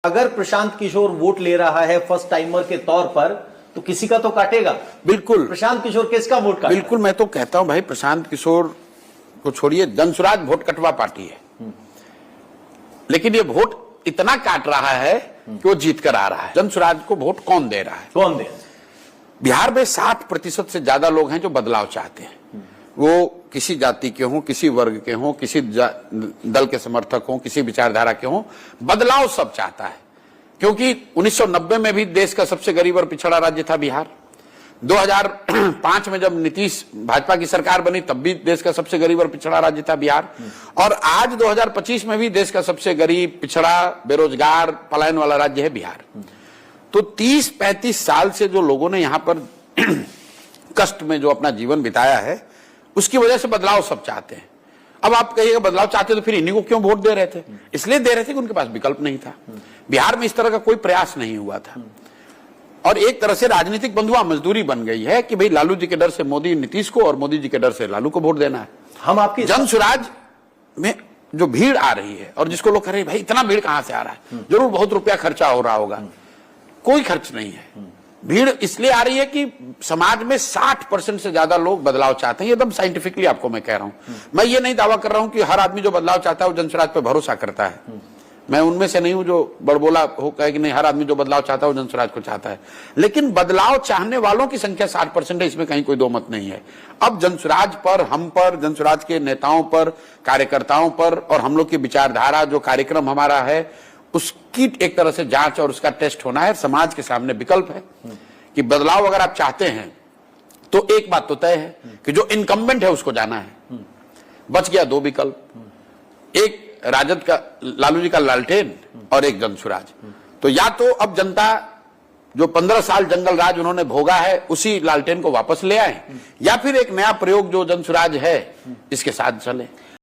अगर प्रशांत किशोर वोट ले रहा है फर्स्ट टाइमर के तौर पर, तो किसी का तो काटेगा। बिल्कुल प्रशांत किशोर किसका वोट काटेगा? बिल्कुल, मैं तो कहता हूं भाई, प्रशांत किशोर को छोड़िए, जनसुराज वोट कटवा पार्टी है, लेकिन ये वोट इतना काट रहा है कि वो जीत कर आ रहा है। जनसुराज को वोट कौन दे रहा है? कौन दे? बिहार में 60% से ज्यादा लोग हैं जो बदलाव चाहते हैं। वो किसी जाति के हों, किसी वर्ग के हों, किसी दल के समर्थक हों, किसी विचारधारा के हों, बदलाव सब चाहता है। क्योंकि 1990 में भी देश का सबसे गरीब और पिछड़ा राज्य था बिहार। 2005 में जब नीतीश भाजपा की सरकार बनी तब भी देश का सबसे गरीब और पिछड़ा राज्य था बिहार। और आज 2025 में भी देश का सबसे गरीब, पिछड़ा, बेरोजगार, पलायन वाला राज्य है बिहार। तो 30-35 साल से जो लोगों ने यहां पर कष्ट में जो अपना जीवन बिताया है, उसकी वजह से बदलाव सब चाहते हैं। अब आप कहिएगा बदलाव चाहते तो फिर इन्हीं को क्यों वोट दे रहे थे? इसलिए दे रहे थे कि उनके पास विकल्प नहीं था। बिहार में इस तरह का कोई प्रयास नहीं हुआ था। और एक तरह से राजनीतिक बंधुआ मजदूरी बन गई है कि भाई लालू जी के डर से मोदी नीतीश को और मोदी जी के डर से लालू को वोट देना है। हम आपकी जनसुराज में जो भीड़ आ रही है और जिसको लोग कह रहे हैं भाई इतना भीड़ कहां से आ रहा है, जरूर बहुत रुपया खर्चा हो रहा होगा, कोई खर्च नहीं है। भीड़ इसलिए आ रही है कि समाज में 60% से ज्यादा लोग बदलाव चाहते हैं। एकदम साइंटिफिकली आपको मैं कह रहा हूं। मैं ये नहीं दावा कर रहा हूं कि हर आदमी जो बदलाव चाहता है वो जनसुराज पर भरोसा करता है। मैं उनमें से नहीं हूं जो बड़बोला हो कहे कि नहीं हर आदमी जो बदलाव चाहता है वो जनसुराज को चाहता है। लेकिन बदलाव चाहने वालों की संख्या 60% है, इसमें कहीं कोई दो मत नहीं है। अब जनसुराज पर, हम पर, जनसुराज के नेताओं पर, कार्यकर्ताओं पर और हम लोग की विचारधारा, जो कार्यक्रम हमारा है, उसकी एक तरह से जांच और उसका टेस्ट होना है। समाज के सामने विकल्प है कि बदलाव अगर आप चाहते हैं तो एक बात तो तय है कि जो इनकम्बेंट है उसको जाना है। बच गया दो विकल्प, एक राजद का लालू जी का लालटेन और एक जनसुराज। तो या तो अब जनता जो 15 साल जंगल राज उन्होंने भोगा है उसी लालटेन को वापस ले आए, या फिर एक नया प्रयोग जो जनसुराज है इसके साथ चले।